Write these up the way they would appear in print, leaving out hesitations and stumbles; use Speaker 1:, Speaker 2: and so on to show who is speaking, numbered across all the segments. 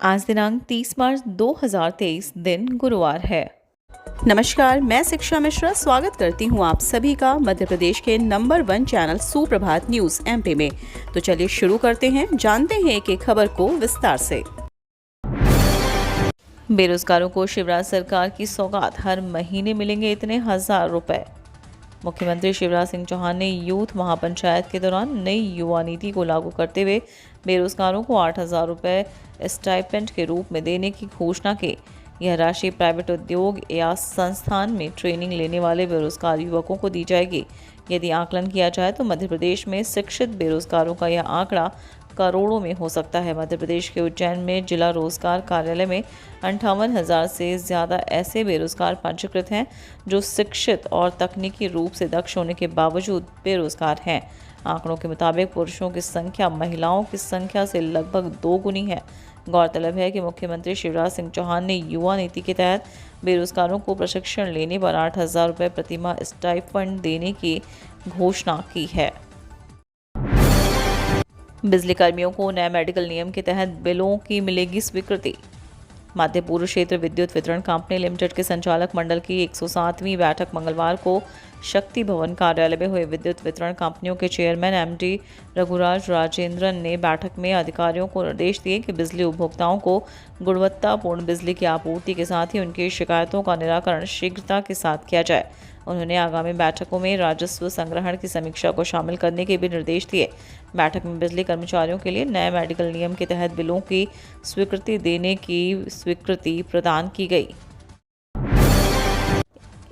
Speaker 1: आज दिनांक 30 मार्च 2023 दिन गुरुवार है।
Speaker 2: नमस्कार, मैं शिक्षा मिश्रा स्वागत करती हूँ आप सभी का मध्य प्रदेश के नंबर 1 चैनल सुप्रभात न्यूज एमपी में। तो चलिए शुरू करते हैं, जानते हैं एक खबर को विस्तार से।
Speaker 1: बेरोजगारों को शिवराज सरकार की सौगात, हर महीने मिलेंगे इतने 1000 रुपए। मुख्यमंत्री शिवराज सिंह चौहान ने यूथ महापंचायत के दौरान नई युवा नीति को लागू करते हुए बेरोजगारों को 8000 रुपये स्टाइपेंड के रूप में देने की घोषणा की। यह राशि प्राइवेट उद्योग या संस्थान में ट्रेनिंग लेने वाले बेरोजगार युवकों को दी जाएगी। यदि आकलन किया जाए तो मध्य प्रदेश में शिक्षित बेरोजगारों का यह आंकड़ा करोड़ों में हो सकता है। मध्य प्रदेश के उज्जैन में जिला रोजगार कार्यालय में 58,000 से ज़्यादा ऐसे बेरोजगार पंजीकृत हैं जो शिक्षित और तकनीकी रूप से दक्ष होने के बावजूद बेरोजगार हैं। आंकड़ों के मुताबिक पुरुषों की संख्या महिलाओं की संख्या से लगभग 2 गुनी है। गौरतलब है कि मुख्यमंत्री शिवराज सिंह चौहान ने युवा नीति के तहत बेरोजगारों को प्रशिक्षण लेने पर 8,000 रुपये प्रतिमाह स्टाइपेंड देने की घोषणा की है। बिजली कर्मियों को नए मेडिकल नियम के तहत बिलों की मिलेगी स्वीकृति। मध्य पूर्व क्षेत्र विद्युत वितरण कंपनी लिमिटेड के संचालक मंडल की 107वीं बैठक मंगलवार को शक्ति भवन कार्यालय में हुई। विद्युत वितरण कंपनियों के चेयरमैन एमडी रघुराज राजेंद्रन ने बैठक में अधिकारियों को निर्देश दिए कि बिजली उपभोक्ताओं को गुणवत्तापूर्ण बिजली की आपूर्ति के साथ ही उनकी शिकायतों का निराकरण शीघ्रता के साथ किया जाए। उन्होंने आगामी बैठकों में राजस्व संग्रहण की समीक्षा को शामिल करने के भी निर्देश दिए। बैठक में बिजली कर्मचारियों के लिए नए मेडिकल नियम के तहत बिलों की स्वीकृति देने की स्वीकृति प्रदान की गई।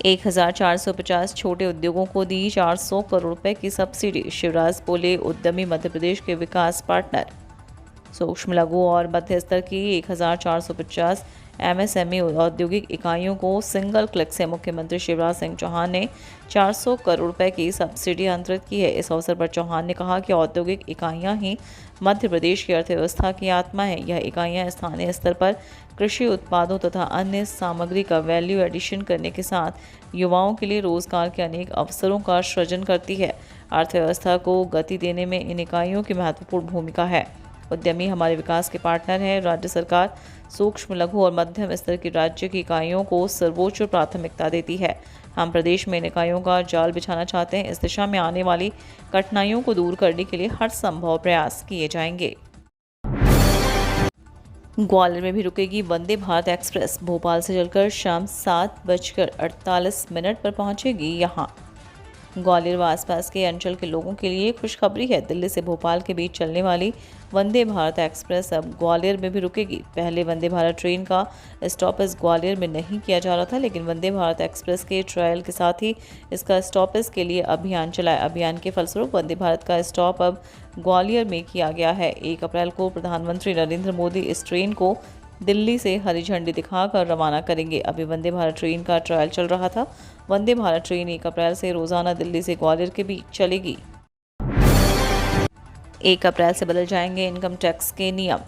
Speaker 1: 1450 छोटे उद्योगों को दी 400 करोड़ रुपए की सब्सिडी। शिवराज बोले, उद्यमी मध्य प्रदेश के विकास पार्टनर। सूक्ष्म लघु और मध्य स्तर की 1450 एमएसएमई औद्योगिक इकाइयों को सिंगल क्लिक से मुख्यमंत्री शिवराज सिंह चौहान ने 400 करोड़ रुपए की सब्सिडी अंतरित की है। इस अवसर पर चौहान ने कहा कि औद्योगिक इकाइयां ही मध्य प्रदेश की अर्थव्यवस्था की आत्मा है। यह इकाइयां स्थानीय स्तर पर कृषि उत्पादों तथा अन्य सामग्री का वैल्यू एडिशन करने के साथ युवाओं के लिए रोजगार के अनेक अवसरों का सृजन करती है। अर्थव्यवस्था को गति देने में इन इकाइयों की महत्वपूर्ण भूमिका है। उद्यमी हमारे विकास के पार्टनर हैं। राज्य सरकार सूक्ष्म लघु और मध्यम स्तर की राज्य की इकाइयों को सर्वोच्च प्राथमिकता देती है। हम प्रदेश में इन इकाइयों का जाल बिछाना चाहते हैं। इस दिशा में आने वाली कठिनाइयों को दूर करने के लिए हर संभव प्रयास किए जाएंगे। ग्वालियर में भी रुकेगी वंदे भारत एक्सप्रेस। भोपाल से चलकर शाम 7:48 पर पहुंचेगी यहां। ग्वालियर व आसपास के अंचल के लोगों के लिए खुशखबरी है। दिल्ली से भोपाल के बीच चलने वाली वंदे भारत एक्सप्रेस अब ग्वालियर में भी रुकेगी। पहले वंदे भारत ट्रेन का स्टॉपेज ग्वालियर में नहीं किया जा रहा था, लेकिन वंदे भारत एक्सप्रेस के ट्रायल के साथ ही इसका स्टॉपेज के लिए अभियान चलाया। अभियान के फलस्वरूप वंदे भारत का स्टॉप अब ग्वालियर में किया गया है। 1 अप्रैल को प्रधानमंत्री नरेंद्र मोदी इस ट्रेन को दिल्ली से हरी झंडी दिखाकर रवाना करेंगे। अभी वंदे भारत ट्रेन का ट्रायल चल रहा था। वंदे भारत ट्रेन 1 अप्रैल से रोजाना दिल्ली से ग्वालियर के बीच चलेगी। 1 अप्रैल से बदल जाएंगे इनकम टैक्स के नियम।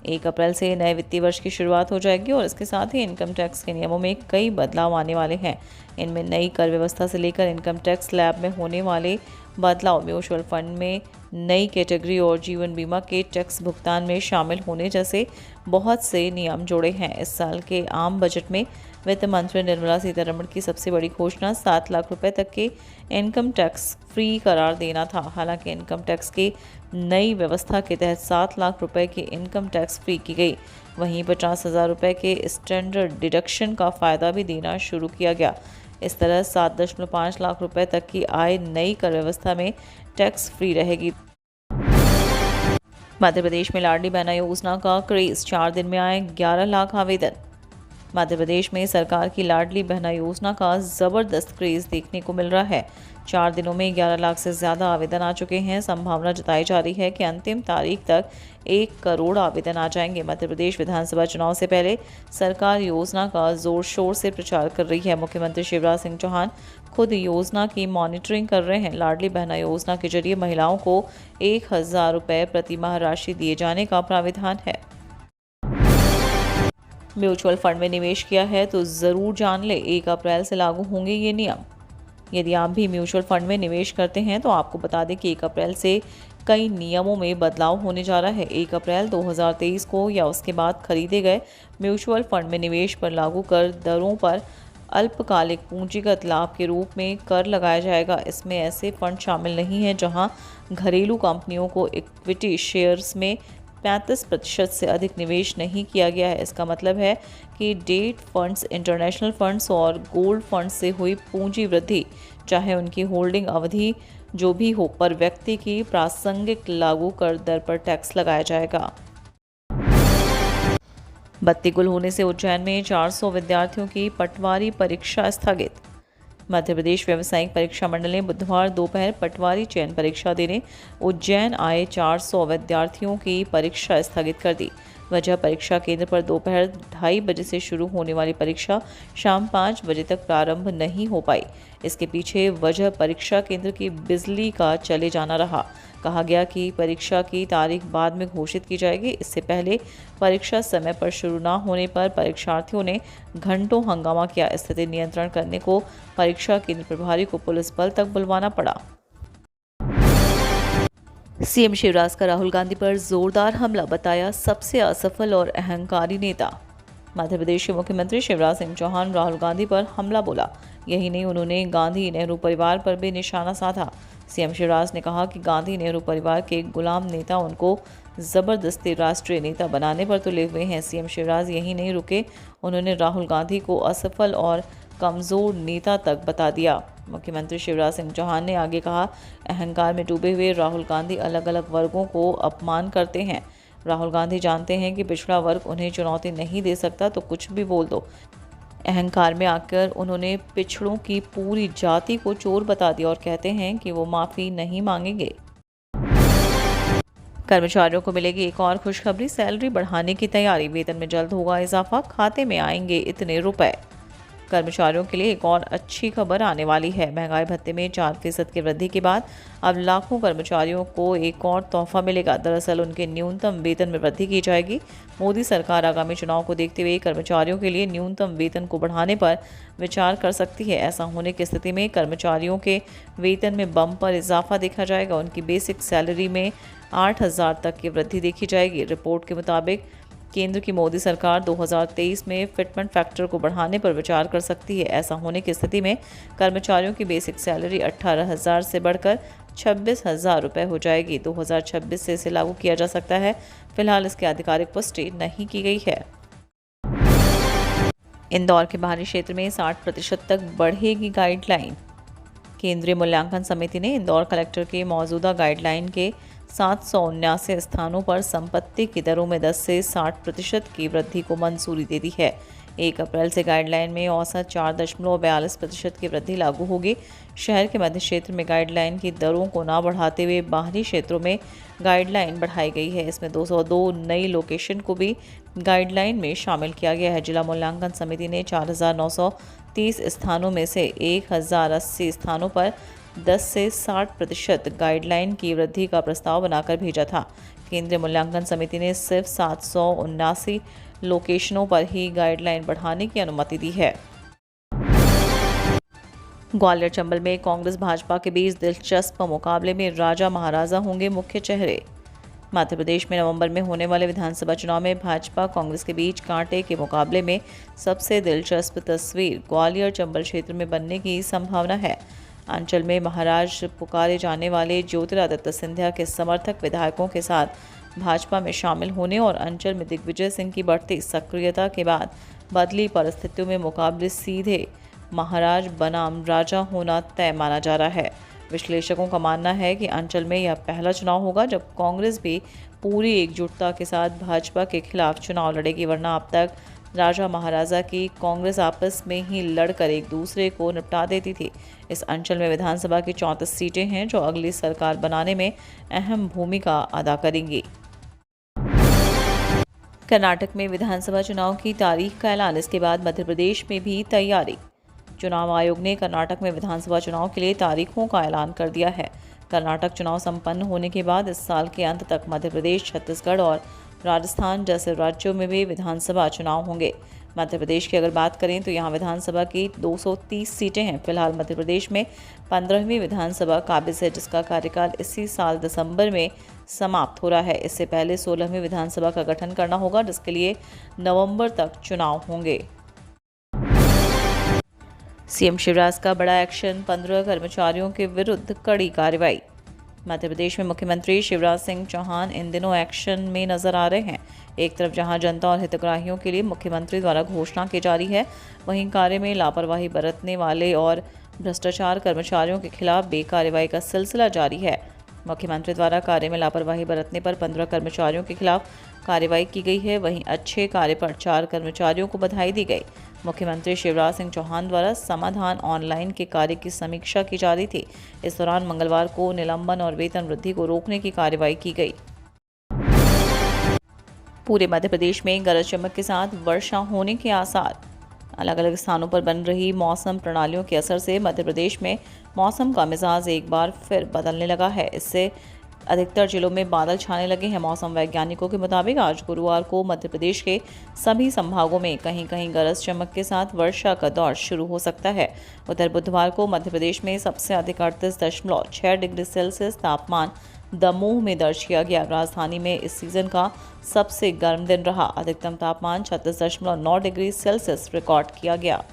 Speaker 1: 1 अप्रैल से नए वित्तीय वर्ष की शुरुआत हो जाएगी और इसके साथ ही इनकम टैक्स के नियमों में कई बदलाव आने वाले हैं। इनमें नई कर व्यवस्था से लेकर इनकम टैक्स स्लैब में होने वाले बदलाव, म्यूचुअल फंड में नई कैटेगरी और जीवन बीमा के टैक्स भुगतान में शामिल होने जैसे बहुत से नियम जोड़े हैं। इस साल के आम बजट में वित्त मंत्री निर्मला सीतारमण की सबसे बड़ी घोषणा 7 लाख रुपए तक के इनकम टैक्स फ्री करार देना था। हालांकि इनकम टैक्स की नई व्यवस्था के तहत 7 लाख रुपए की इनकम टैक्स फ्री की गई। वहीं 50,000 रुपये के स्टैंडर्ड डिडक्शन का फ़ायदा भी देना शुरू किया गया। इस तरह 7.5 लाख रुपए तक की आय नई कर व्यवस्था में टैक्स फ्री रहेगी। मध्य प्रदेश में लाडली बहना योजना का क्रेज, 4 दिन में आए 11 लाख आवेदन। मध्य प्रदेश में सरकार की लाडली बहना योजना का ज़बरदस्त क्रेज देखने को मिल रहा है। 4 दिनों में 11 लाख से ज़्यादा आवेदन आ चुके हैं। संभावना जताई जा रही है कि अंतिम तारीख तक 1 करोड़ आवेदन आ जाएंगे। मध्य प्रदेश विधानसभा चुनाव से पहले सरकार योजना का जोर शोर से प्रचार कर रही है। मुख्यमंत्री शिवराज सिंह चौहान खुद योजना की मॉनिटरिंग कर रहे हैं। लाडली बहना योजना के जरिए महिलाओं को 1,000 रुपये प्रतिमाह राशि दिए जाने का प्राविधान है। म्यूचुअल फंड में निवेश किया है तो ज़रूर जान ले, 1 अप्रैल से लागू होंगे ये नियम। यदि आप भी म्यूचुअल फंड में निवेश करते हैं तो आपको बता दें कि 1 अप्रैल से कई नियमों में बदलाव होने जा रहा है। 1 अप्रैल 2023 को या उसके बाद खरीदे गए म्यूचुअल फंड में निवेश पर लागू कर दरों पर अल्पकालिक पूंजीगत लाभ के रूप में कर लगाया जाएगा। इसमें ऐसे फंड शामिल नहीं हैं जहां घरेलू कंपनियों को इक्विटी शेयर्स में 35% से अधिक निवेश नहीं किया गया है। इसका मतलब है कि डेट फंड्स, इंटरनेशनल फंड्स और गोल्ड फंड्स से हुई पूंजी वृद्धि, चाहे उनकी होल्डिंग अवधि जो भी हो, पर व्यक्ति की प्रासंगिक लागू कर दर पर टैक्स लगाया जाएगा। बत्ती गुल होने से उज्जैन में 400 विद्यार्थियों की पटवारी परीक्षा स्थगित। मध्य प्रदेश व्यावसायिक परीक्षा मंडल ने बुधवार दोपहर पटवारी चयन परीक्षा देने उज्जैन आए 400 विद्यार्थियों की परीक्षा स्थगित कर दी। वजह, परीक्षा केंद्र पर दोपहर 2:30 बजे से शुरू होने वाली परीक्षा शाम 5 बजे तक प्रारंभ नहीं हो पाई। इसके पीछे वजह परीक्षा केंद्र की बिजली का चले जाना रहा। कहा गया कि परीक्षा की तारीख बाद में घोषित की जाएगी। इससे पहले परीक्षा समय पर शुरू न होने पर परीक्षार्थियों ने घंटों हंगामा किया। स्थिति नियंत्रण करने को परीक्षा केंद्र प्रभारी को पुलिस बल तक बुलवाना पड़ा। सीएम शिवराज का राहुल गांधी पर जोरदार हमला, बताया सबसे असफल और अहंकारी नेता। मध्य प्रदेश के मुख्यमंत्री शिवराज सिंह चौहान राहुल गांधी पर हमला बोला। यही नहीं, उन्होंने गांधी नेहरू परिवार पर भी निशाना साधा। सीएम शिवराज ने कहा कि गांधी नेहरू परिवार के गुलाम नेता उनको जबरदस्ती राष्ट्रीय नेता बनाने पर तुले हुए हैं। सीएम शिवराज यही नहीं रुके, उन्होंने राहुल गांधी को असफल और कमज़ोर नेता तक बता दिया। मुख्यमंत्री शिवराज सिंह चौहान ने आगे कहा, अहंकार में डूबे हुए राहुल गांधी अलग अलग वर्गों को अपमान करते हैं। राहुल गांधी जानते हैं कि पिछड़ा वर्ग उन्हें चुनौती नहीं दे सकता, तो कुछ भी बोल दो। अहंकार में आकर उन्होंने पिछड़ों की पूरी जाति को चोर बता दिया और कहते हैं कि वो माफ़ी नहीं मांगेंगे। कर्मचारियों को मिलेगी एक और खुशखबरी, सैलरी बढ़ाने की तैयारी, वेतन में जल्द होगा इजाफा, खाते में आएंगे इतने रुपए। कर्मचारियों के लिए एक और अच्छी खबर आने वाली है। महंगाई भत्ते में 4% की वृद्धि के बाद अब लाखों कर्मचारियों को एक और तोहफा मिलेगा। दरअसल उनके न्यूनतम वेतन में वृद्धि की जाएगी। मोदी सरकार आगामी चुनाव को देखते हुए कर्मचारियों के लिए न्यूनतम वेतन को बढ़ाने पर विचार कर सकती है। ऐसा होने की स्थिति में कर्मचारियों के वेतन में बम्पर इजाफा देखा जाएगा। उनकी बेसिक सैलरी में 8,000 तक की वृद्धि देखी जाएगी। रिपोर्ट के मुताबिक केंद्र की मोदी सरकार 2023 में फिटमेंट फैक्टर को बढ़ाने पर विचार कर सकती है। ऐसा होने की स्थिति में कर्मचारियों की बेसिक सैलरी 18,000 से बढ़कर 26,000 रुपये हो जाएगी। 2026 से इसे लागू किया जा सकता है। फिलहाल इसकी आधिकारिक पुष्टि नहीं की गई है। इंदौर के बाहरी क्षेत्र में 60% तक बढ़ेगी गाइडलाइन। केंद्रीय मूल्यांकन समिति ने इंदौर कलेक्टर के मौजूदा गाइडलाइन के 779 स्थानों पर संपत्ति की दरों में 10 से 60% की वृद्धि को मंजूरी दे दी है। 1 अप्रैल से गाइडलाइन में औसत 4.42% की वृद्धि लागू होगी। शहर के मध्य क्षेत्र में गाइडलाइन की दरों को न बढ़ाते हुए बाहरी क्षेत्रों में गाइडलाइन बढ़ाई गई है। इसमें 202 नई लोकेशन को भी गाइडलाइन में शामिल किया गया है। जिला मूल्यांकन समिति ने 4,930 स्थानों में से 1,080 स्थानों पर 10 से 60% गाइडलाइन की वृद्धि का प्रस्ताव बनाकर भेजा था। केंद्रीय मूल्यांकन समिति ने सिर्फ 779 लोकेशनों पर ही गाइडलाइन बढ़ाने की अनुमति दी है। ग्वालियर चंबल में कांग्रेस भाजपा के बीच दिलचस्प मुकाबले में राजा महाराजा होंगे मुख्य चेहरे। मध्य प्रदेश में नवंबर में होने वाले विधानसभा चुनाव में भाजपा कांग्रेस के बीच कांटे के मुकाबले में सबसे दिलचस्प तस्वीर ग्वालियर चंबल क्षेत्र में बनने की संभावना है। अंचल में महाराज पुकारे जाने वाले ज्योतिरादित्य सिंधिया के समर्थक विधायकों के साथ भाजपा में शामिल होने और अंचल में दिग्विजय सिंह की बढ़ती सक्रियता के बाद बदली परिस्थितियों में मुकाबले सीधे महाराज बनाम राजा होना तय माना जा रहा है। विश्लेषकों का मानना है कि अंचल में यह पहला चुनाव होगा जब कांग्रेस भी पूरी एकजुटता के साथ भाजपा के खिलाफ चुनाव लड़ेगी, वरना अब तक राजा महाराजा की कांग्रेस आपस में ही लड़कर एक दूसरे को निपटा देती थी। इस अंचल में विधानसभा की 34 सीटें हैं जो अगली सरकार बनाने में अहम भूमिका अदा करेंगी। कर्नाटक में विधानसभा चुनाव की तारीख का ऐलान, इसके बाद मध्य प्रदेश में भी तैयारी। चुनाव आयोग ने कर्नाटक में विधानसभा चुनाव के लिए तारीखों का ऐलान कर दिया है। कर्नाटक चुनाव संपन्न होने के बाद इस साल के अंत तक मध्य प्रदेश, छत्तीसगढ़ और राजस्थान जैसे राज्यों में भी विधानसभा चुनाव होंगे। मध्य प्रदेश की अगर बात करें तो यहाँ विधानसभा की 230 सीटें हैं। फिलहाल मध्य प्रदेश में 15वीं विधानसभा काबिज है, जिसका कार्यकाल इसी साल दिसंबर में समाप्त हो रहा है। इससे पहले 16वीं विधानसभा का गठन करना होगा, जिसके लिए नवंबर तक चुनाव होंगे। सीएम शिवराज का बड़ा एक्शन, 15 कर्मचारियों के विरुद्ध कड़ी कार्रवाई। मध्य प्रदेश में मुख्यमंत्री शिवराज सिंह चौहान इन दिनों एक्शन में नजर आ रहे हैं। एक तरफ जहां जनता और हितग्राहियों के लिए मुख्यमंत्री द्वारा घोषणा की जा रही है, वहीं कार्य में लापरवाही बरतने वाले और भ्रष्टाचार कर्मचारियों के खिलाफ बेकार्रवाई का सिलसिला जारी है। मुख्यमंत्री द्वारा कार्य में लापरवाही बरतने पर 15 कर्मचारियों के खिलाफ कार्रवाई की गई है। वहीं अच्छे कार्य पर 4 कर्मचारियों को बधाई दी गई। मुख्यमंत्री शिवराज सिंह चौहान द्वारा समाधान ऑनलाइन के कार्य की समीक्षा की जा रही थी। इस दौरान मंगलवार को निलंबन और वेतन वृद्धि को रोकने की कार्रवाई की गई। पूरे मध्य प्रदेश में गरज चमक के साथ वर्षा होने के आसार। अलग अलग स्थानों पर बन रही मौसम प्रणालियों के असर से मध्य प्रदेश में मौसम का मिजाज एक बार फिर बदलने लगा है। इससे अधिकतर जिलों में बादल छाने लगे हैं। मौसम वैज्ञानिकों के मुताबिक आज गुरुवार को मध्य प्रदेश के सभी संभागों में कहीं कहीं गरज चमक के साथ वर्षा का दौर शुरू हो सकता है। उधर बुधवार को मध्य प्रदेश में सबसे अधिक 38.6 डिग्री सेल्सियस तापमान दमोह में दर्ज किया गया। राजधानी में इस सीजन का सबसे गर्म दिन रहा। अधिकतम तापमान 36.9 डिग्री सेल्सियस रिकॉर्ड किया गया।